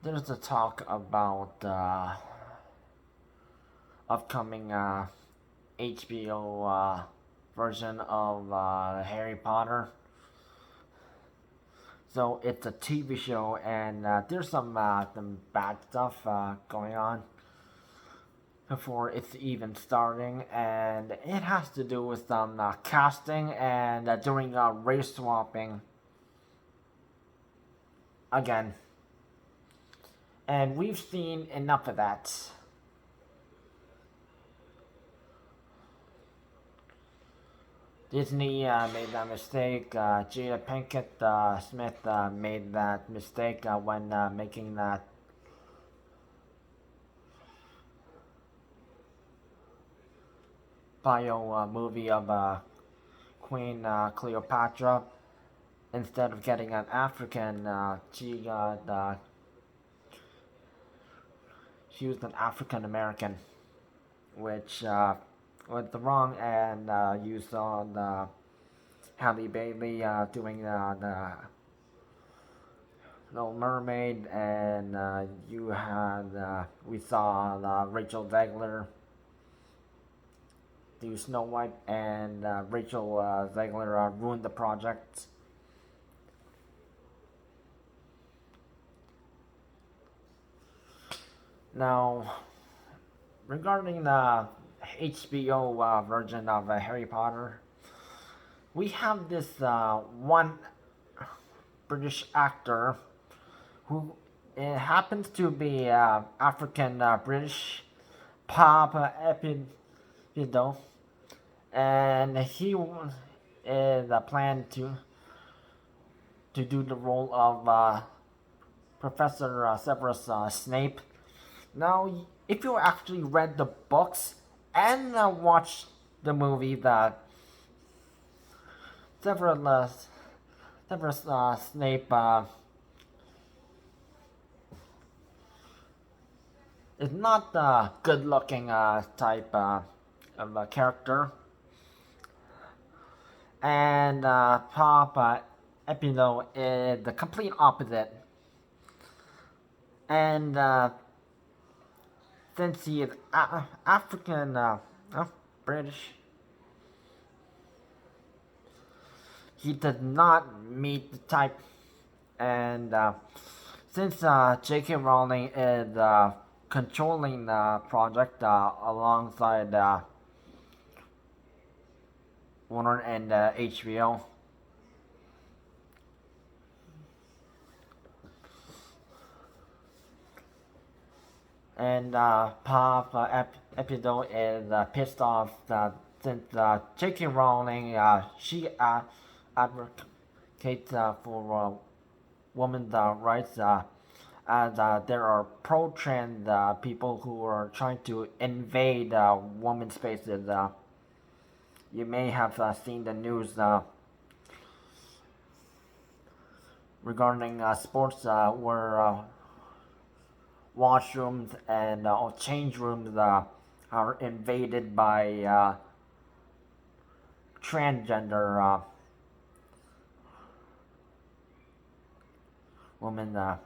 There's a talk about upcoming HBO version of Harry Potter. So it's a TV show, and there's some bad stuff going on before it's even starting, and it has to do with some casting and doing race swapping again. And we've seen enough of that. Disney made that mistake. Jada Pinkett Smith made that mistake when making that bio movie of Queen Cleopatra. Instead of getting an African, she used an African American, which was wrong, and used on Halle Bailey doing the Little Mermaid, and you had we saw Rachel Zegler do Snow White, and Rachel Zegler ruined the project. Now, regarding the HBO version of Harry Potter, we have this one British actor who happens to be African British, Paapa Essiedu, and he is planned to do the role of Professor Severus Snape. Now, if you actually read the books and watched the movie, that Severus Snape is not the good-looking type of a character, and Paapa Essiedu is the complete opposite. And since he is African, British, he does not meet the type. And since JK Rowling is controlling the project alongside Warner and HBO, and Paapa Essiedu is pissed off that since J.K. Rowling she advocates for women's rights, as there are pro-trans people who are trying to invade women's spaces. You may have seen the news regarding sports where washrooms and change rooms are invaded by transgender women.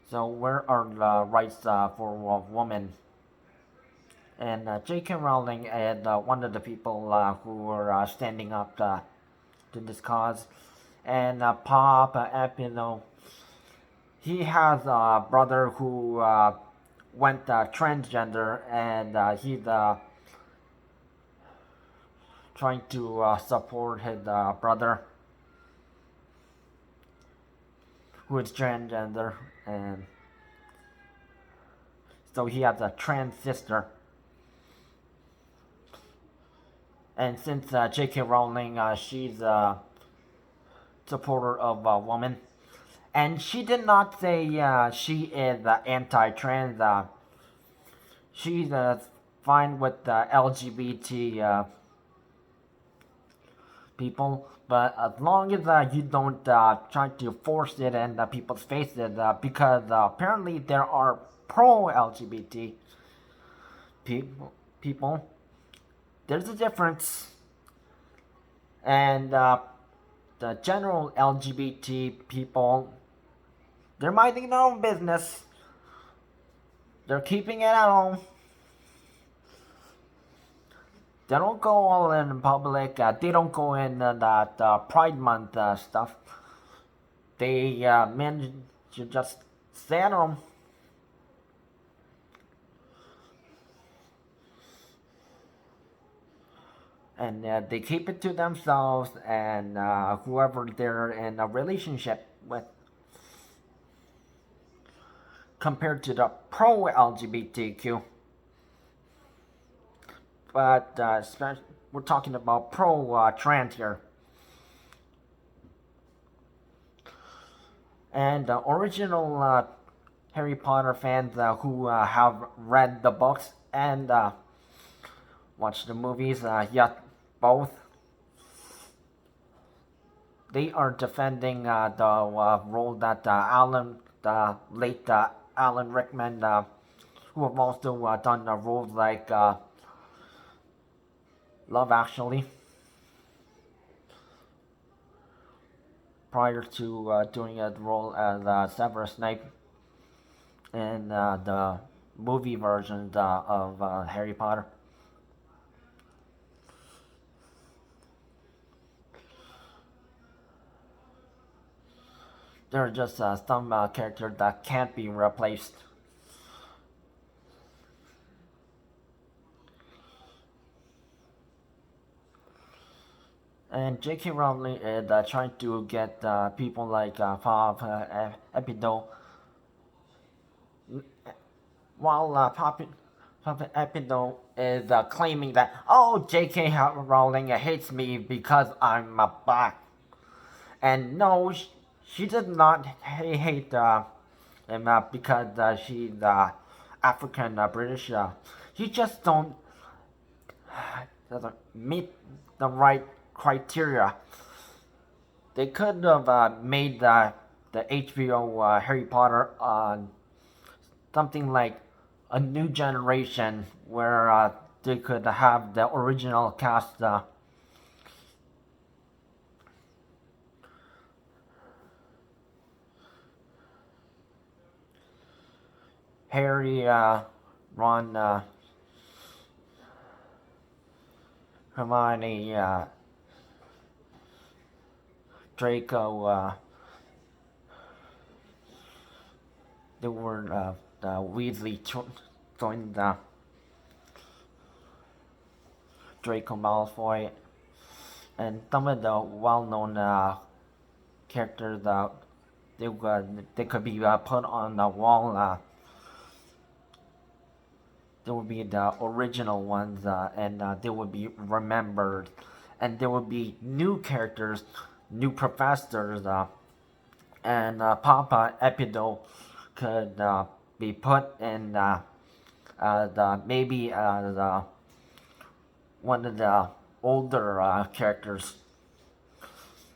So where are the rights for women? And J.K. Rowling is one of the people who were standing up to this cause. And Paapa Essiedu, he has a brother who went transgender, and he's trying to support his brother who is transgender, and so he has a trans sister. And since J.K. Rowling, she's a supporter of women, and she did not say she is anti-trans. She's fine with LGBT people, but as long as you don't try to force it in people's faces, because apparently there are pro-LGBT people. There's a difference. And the general LGBT people, they're minding their own business. They're keeping it at home. They don't go all in public. They don't go in that Pride Month stuff. They men should just stay at home. And they keep it to themselves and whoever they're in a relationship with. Compared to the pro LGBTQ, but we're talking about pro trans here. And the original Harry Potter fans who have read the books and watched the movies, yet both, they are defending the role that the late Alan Rickman, who have also done roles like Love Actually, prior to doing a role as Severus Snape in the movie versions of Harry Potter. There are just some characters that can't be replaced. And JK Rowling is trying to get people like Paapa Essiedu, while Paapa Essiedu is claiming that, oh, JK Rowling hates me because I'm black. And no, she does not hate him because she's African British. She just doesn't meet the right criteria. They could have made the HBO Harry Potter something like a new generation where they could have the original cast. Harry, Ron, Hermione, Draco, they were the Weasley joined Draco Malfoy, and some of the well-known characters they could be put on the wall. There would be the original ones, and they would be remembered, and there would be new characters, new professors, and Paapa Essiedu could be put in maybe one of the older characters.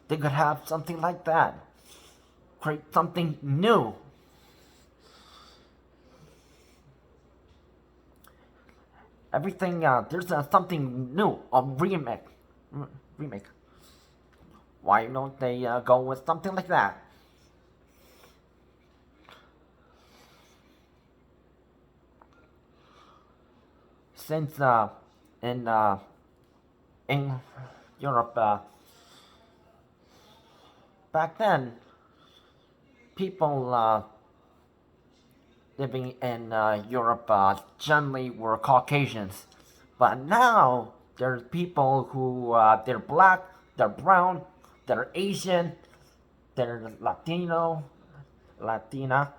They could have something like that. Create something new. Everything, there's something new, a remake. Why don't they go with something like that? Since in Europe, back then, people living in Europe generally were Caucasians. But now there's people who they're black, they're brown, they're Asian, they're Latino, Latina.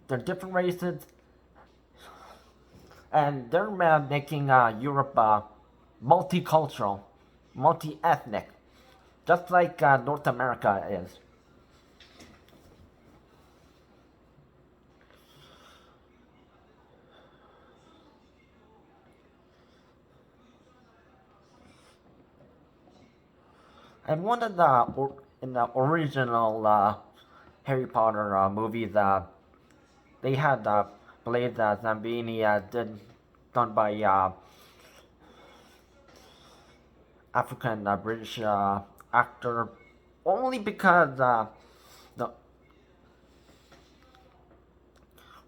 They're different races, and they're making Europe multicultural, multi-ethnic, just like North America is. And one of in the original Harry Potter movies, they had Blade Zambini done by African British actor, only because the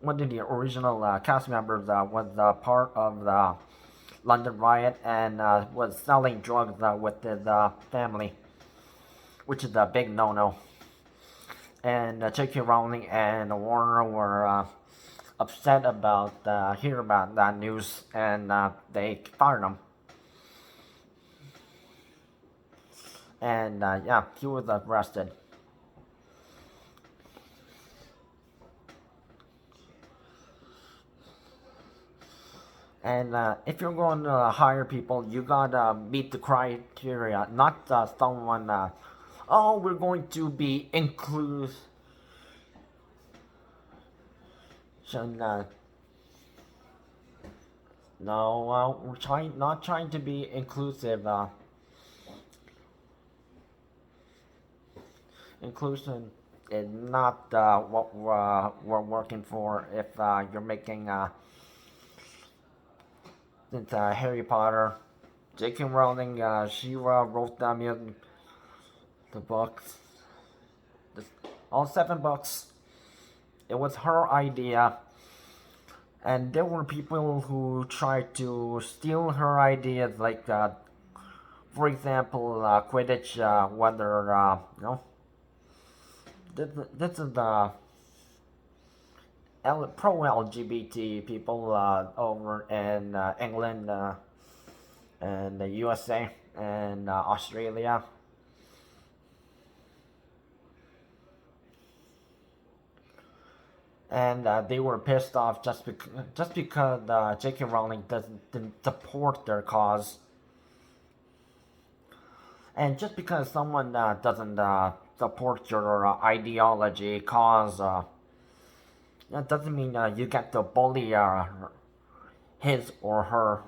one of the original cast members was part of the London riot and was selling drugs with his family, which is a big no-no. And JK Rowling and Warner were upset about hear about that news, and they fired him. And yeah, he was arrested. And if you're going to hire people, you gotta meet the criteria, not someone. Oh, we're going to be inclusion. No, we're trying not trying to be inclusive. Inclusion is not what we're working for. If you're making since Harry Potter, J.K. Rowling, she wrote the books, the, all 7 books. It was her idea, and there were people who tried to steal her ideas, like, for example, Quidditch. Whether you know, this is the pro LGBT people over in England and the USA and Australia. And they were pissed off just because J.K. Rowling didn't support their cause, and just because someone doesn't support your ideology, cause, that doesn't mean you get to bully his or her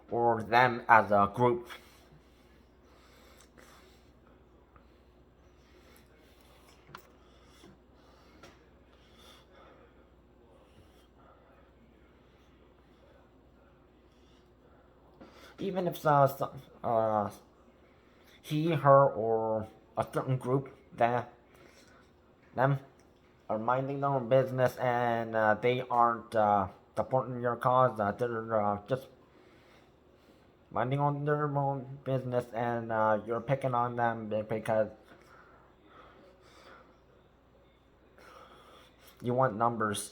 or them as a group. Even if he, her, or a certain group, them are minding their own business and they aren't supporting your cause, they're just minding on their own business, and you're picking on them because you want numbers.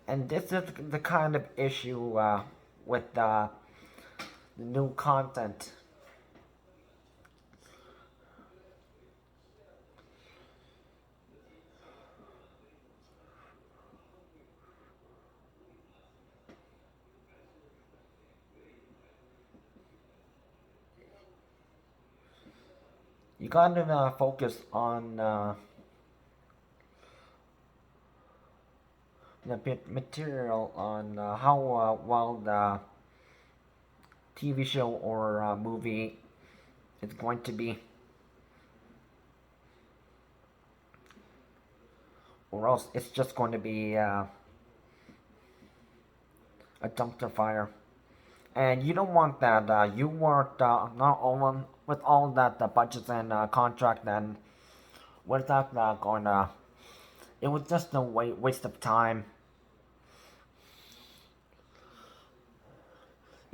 And this is the kind of issue with the new content. You gotta focus on the material, on how well the TV show or movie is going to be, or else it's just going to be a dumpster fire. And you don't want that. You worked not all with all that budgets and contract, and what's that going to? It was just a waste of time.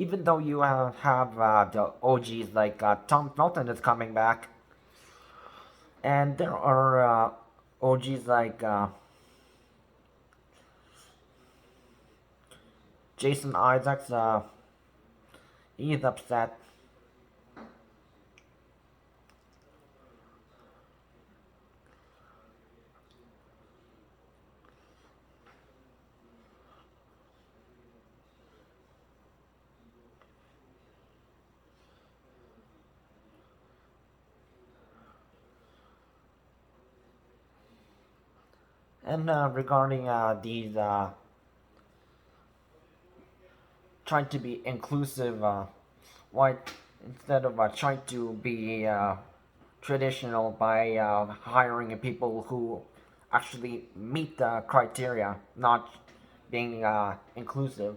Even though you have the OGs, like Tom Felton is coming back, and there are OGs like Jason Isaacs. He's upset. And regarding these trying to be inclusive, white instead of trying to be traditional by hiring people who actually meet the criteria, not being inclusive.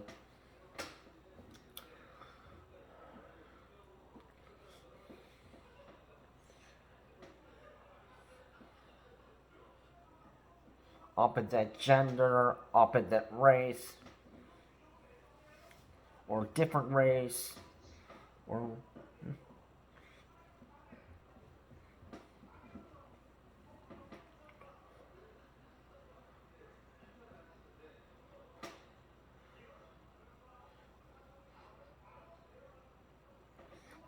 Opposite gender, opposite race, or different race, or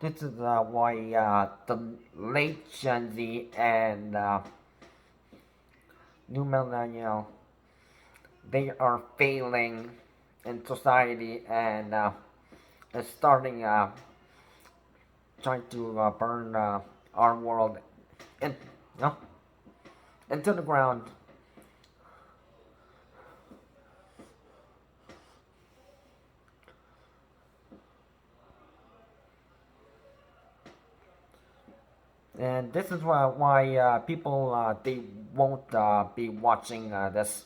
this is why the late Gen Z and new millennial, they are failing in society and is starting trying to burn our world in, you know, into the ground. And this is why people they won't be watching this.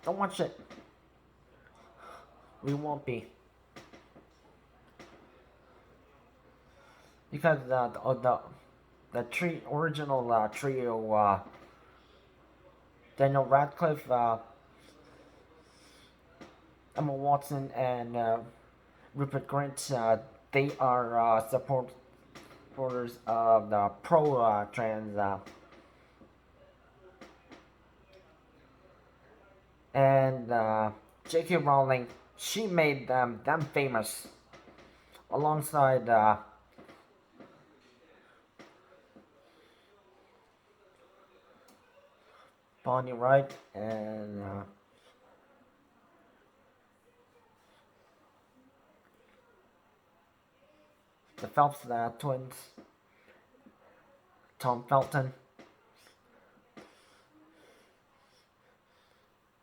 Don't watch it. We won't be because the original trio, Daniel Radcliffe, Emma Watson, and Rupert Grint, they are supporters of the pro trans, and JK Rowling. She made them famous alongside Bonnie Wright and the Phelps twins, Tom Felton,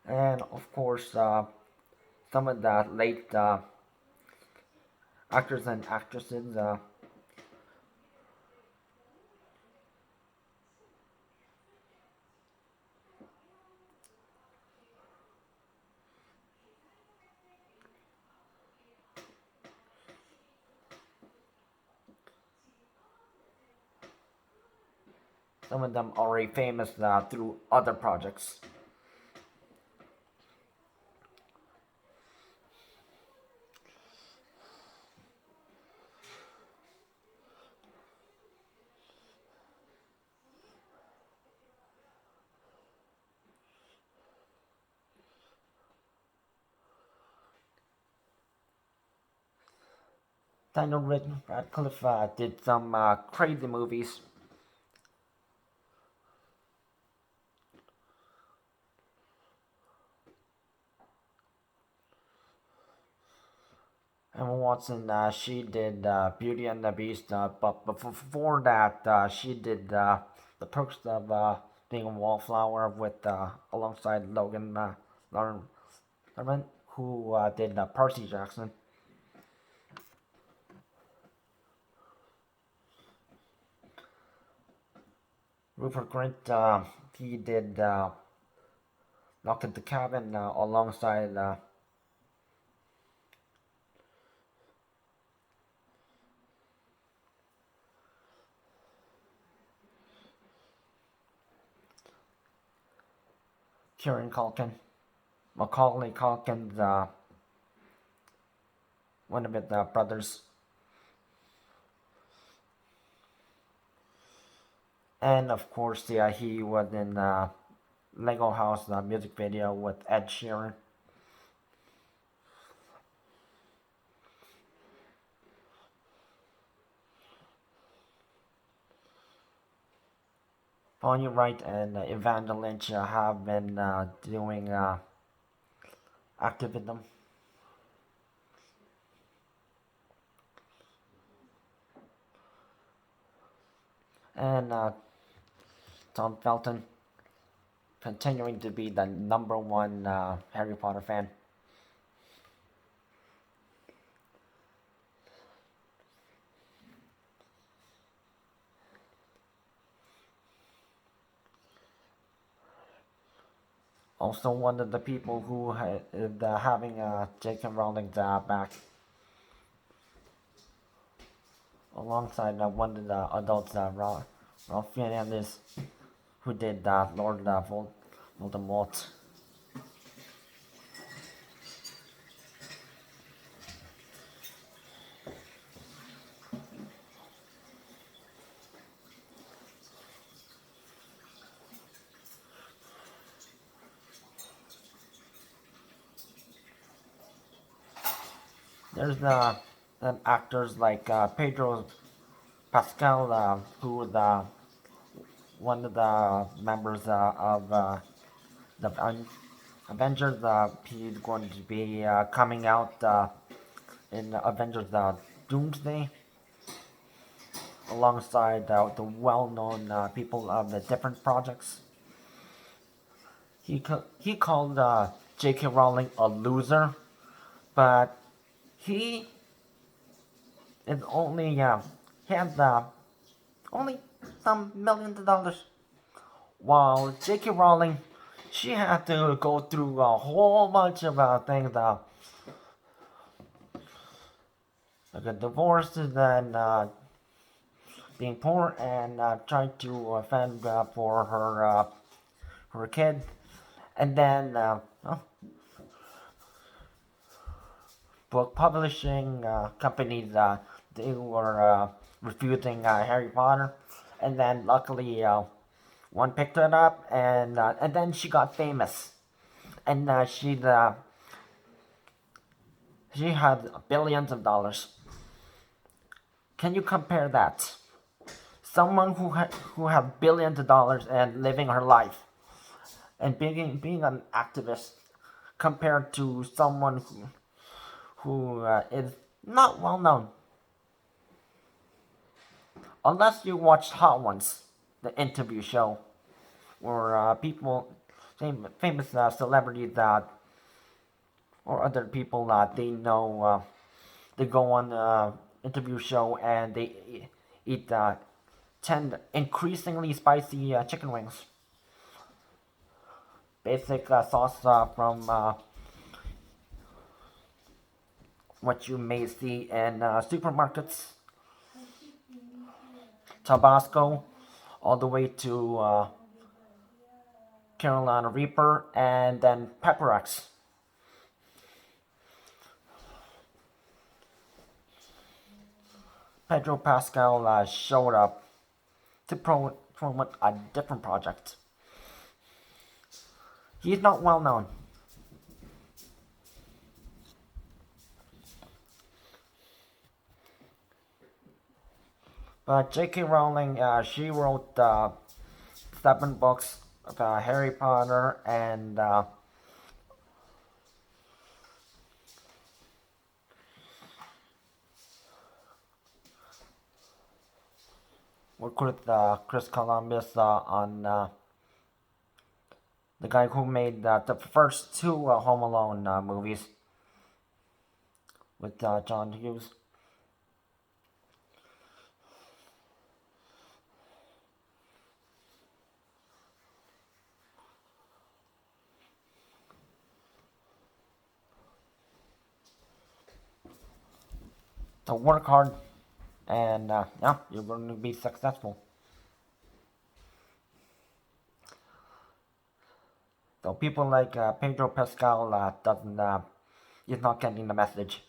and of course some of the late actors and actresses. Some of them already famous through other projects. Daniel Radcliffe did some crazy movies. Emma Watson, she did Beauty and the Beast, but before that, she did The Perks of Being a Wallflower with alongside Logan Lerman, who did Percy Jackson. Rupert Grint, he did Locked at the Cabin alongside Kieran Culkin, Macaulay Culkin's one of his brothers. And of course, yeah, he was in Lego House, the music video with Ed Sheeran. Bonnie Wright and Evander Lynch have been doing activism. And Tom Felton continuing to be the number one Harry Potter fan. Also one of the people who is having JK Rowling back alongside one of the adults, Ralph Fiennes, who did Lord Voldemort. There's actors like Pedro Pascal, who the one of the members of the Avengers. He's going to be coming out in Avengers Doomsday, alongside the well-known people of the different projects. He called J.K. Rowling a loser, but he is only he has only some millions of dollars, while J.K. Rowling, she had to go through a whole bunch of things, like a divorce, and then being poor, and trying to fend for her kid, and then book publishing companies, they were refusing Harry Potter, and then luckily one picked it up, and then she got famous, and she had billions of dollars. Can you compare that? Someone who has billions of dollars and living her life, and being an activist, compared to someone who is not well known. Unless you watched Hot Ones, the interview show, where people, famous celebrities or other people they know, they go on the interview show and they eat 10 increasingly spicy chicken wings. Basic sauce from what you may see in supermarkets. Tabasco, all the way to Carolina Reaper, and then Pepper X. Pedro Pascal showed up to promote a different project. He's not well known. But J.K. Rowling, she wrote 7 books about Harry Potter, and worked with Chris Columbus on the guy who made the first 2 Home Alone movies with John Hughes. So work hard, and yeah, you're going to be successful. So people like Pedro Pascal doesn't is not getting the message.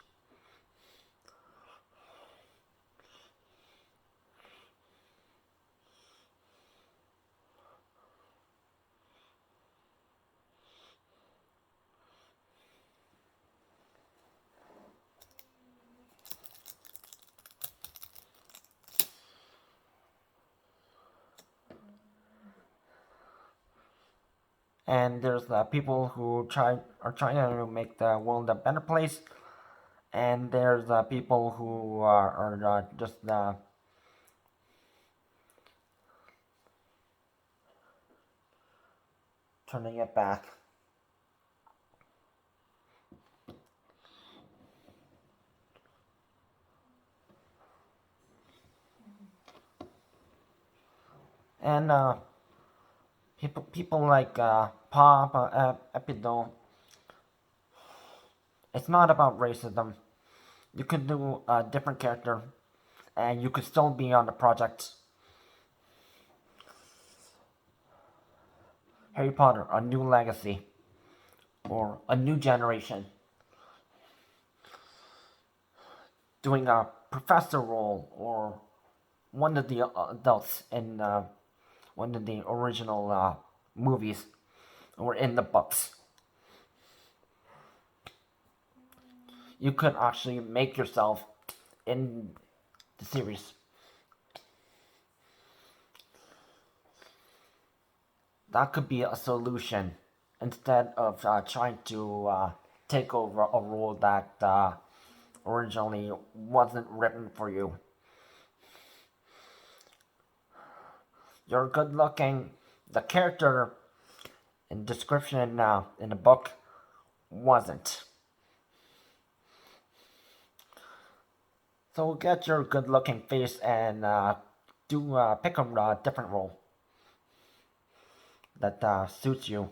And there's people who are trying to make the world a better place, and there's people who are just turning it back. And people like Paapa Essiedu, it's not about racism. You could do a different character, and you could still be on the project. Harry Potter, a new legacy, or a new generation, doing a professor role, or one of the adults in one of the original movies, or in the books. You could actually make yourself in the series. That could be a solution instead of trying to take over a role that originally wasn't written for you. You're good looking. The character and description in the book wasn't. So get your good looking face and pick a different role that suits you.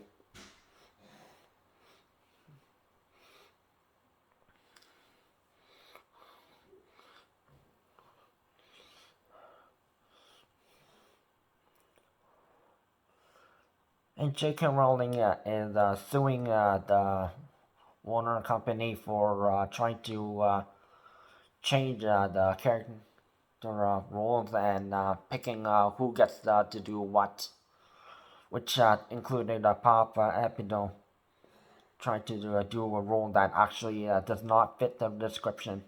And JK Rowling is suing the Warner company for trying to change the character roles and picking who gets to do what, which included Paapa Essiedu trying to do a role that actually does not fit the description.